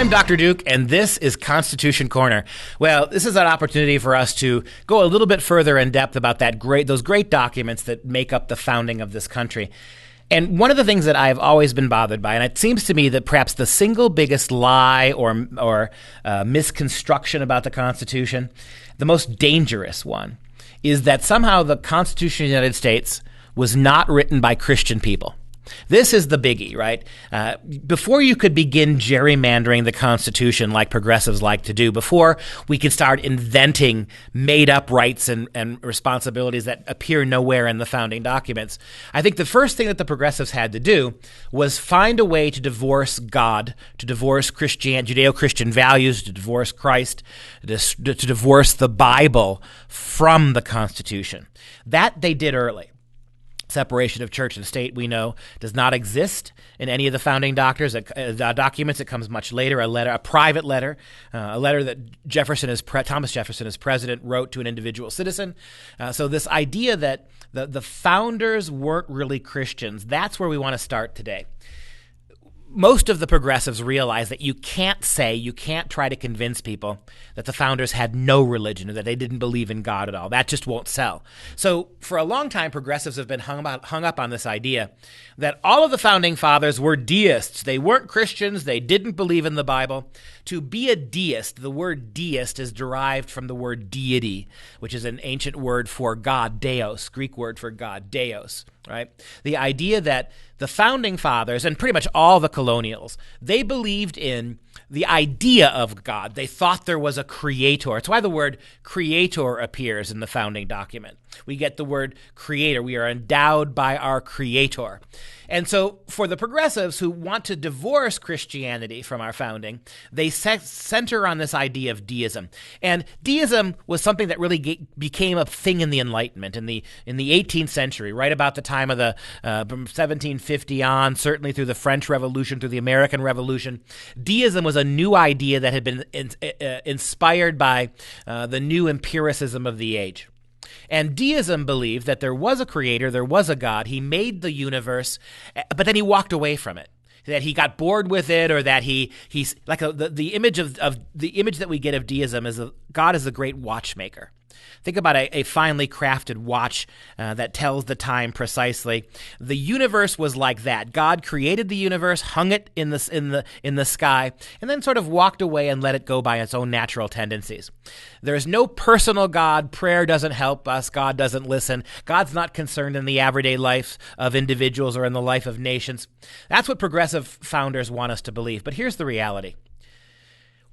I'm Dr. Duke, and this is Constitution Corner. Well, this is an opportunity for us to go a little bit further in depth about those great documents that make up the founding of this country. And one of the things that I've always been bothered by, and it seems to me that perhaps the single biggest lie or misconstruction about the Constitution, the most dangerous one, is that somehow the Constitution of the United States was not written by Christian people. This is the biggie, right? Before you could begin gerrymandering the Constitution like progressives like to do, before we could start inventing made-up rights and responsibilities that appear nowhere in the founding documents, I think the first thing that the progressives had to do was find a way to divorce God, to divorce Judeo-Christian values, to divorce Christ, to divorce the Bible from the Constitution. That they did early. Separation of church and state, we know, does not exist in any of the founding documents. It comes much later, a private letter, a letter that Thomas Jefferson, as president, wrote to an individual citizen. So this idea that the founders weren't really Christians, that's where we want to start today. Most of the progressives realize that you can't try to convince people that the founders had no religion or that they didn't believe in God at all. That just won't sell. So for a long time, progressives have been hung up on this idea that all of the founding fathers were deists. They weren't Christians. They didn't believe in the Bible. To be a deist, the word deist is derived from the word deity, which is an ancient word for God, Deus, Greek word for God, Deus, right? The idea that the founding fathers, and pretty much all the colonials, they believed in the idea of God. They thought there was a creator. It's why the word creator appears in the founding document. We get the word creator. We are endowed by our creator. And so for the progressives who want to divorce Christianity from our founding, they center on this idea of deism. And deism was something that really became a thing in the Enlightenment, in the 18th century, right about the time of the from 1750 on, certainly through the French Revolution, through the American Revolution. Deism was a new idea that had been inspired by the new empiricism of the age. And deism believed that there was a creator, there was a God. He made the universe, but then he walked away from it. That he got bored with it, or that he's like the image that we get of deism is God is the great watchmaker. Think about a finely crafted watch that tells the time precisely. The universe was like that. God created the universe, hung it in the sky, and then sort of walked away and let it go by its own natural tendencies. There is no personal God. Prayer doesn't help us. God doesn't listen. God's not concerned in the everyday life of individuals or in the life of nations. That's what progressive founders want us to believe. But here's the reality.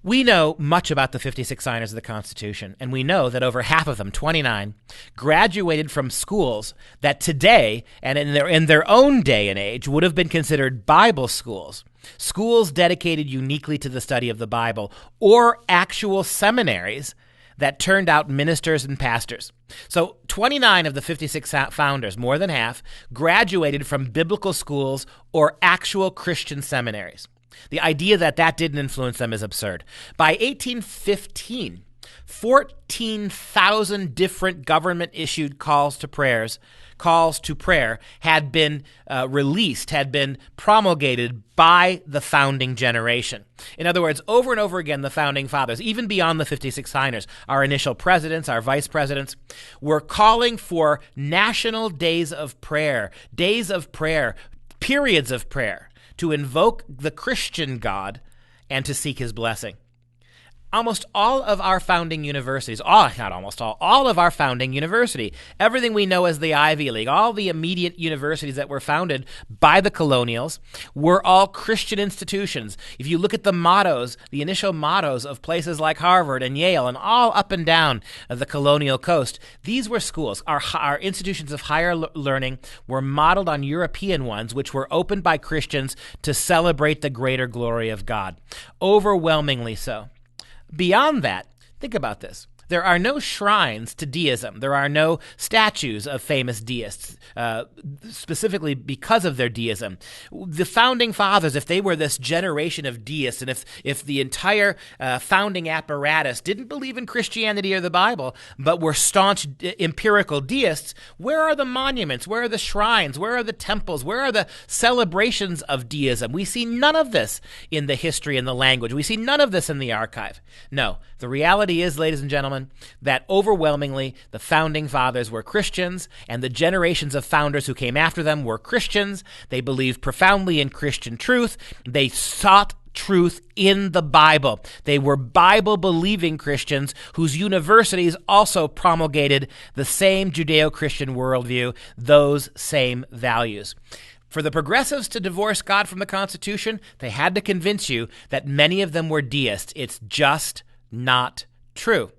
We know much about the 56 signers of the Constitution, and we know that over half of them, 29, graduated from schools that today and in their own day and age would have been considered Bible schools, schools dedicated uniquely to the study of the Bible, or actual seminaries that turned out ministers and pastors. So 29 of the 56 founders, more than half, graduated from biblical schools or actual Christian seminaries. The idea that didn't influence them is absurd. By 1815, 14,000 different government-issued calls to prayer had been released, had been promulgated by the founding generation. In other words, over and over again, the founding fathers, even beyond the 56 signers, our initial presidents, our vice presidents, were calling for national days of prayer, periods of prayer, to invoke the Christian God and to seek his blessing. Almost all of our founding universities, all of our founding university, everything we know as the Ivy League, all the immediate universities that were founded by the colonials were all Christian institutions. If you look at the mottos, the initial mottos of places like Harvard and Yale and all up and down the colonial coast, these were schools. Our institutions of higher learning were modeled on European ones, which were opened by Christians to celebrate the greater glory of God. Overwhelmingly so. Beyond that, think about this. there are no shrines to deism. There are no statues of famous deists, specifically because of their deism. The founding fathers, if they were this generation of deists, and if the entire founding apparatus didn't believe in Christianity or the Bible, but were staunch empirical deists, where are the monuments? Where are the shrines? Where are the temples? Where are the celebrations of deism? We see none of this in the history and the language. We see none of this in the archive. No, the reality is, ladies and gentlemen, that overwhelmingly the founding fathers were Christians, and the generations of founders who came after them were Christians. They believed profoundly in Christian truth. They sought truth in the Bible. They were Bible-believing Christians whose universities also promulgated the same Judeo-Christian worldview, those same values. For the progressives to divorce God from the Constitution, they had to convince you that many of them were deists. It's just not true.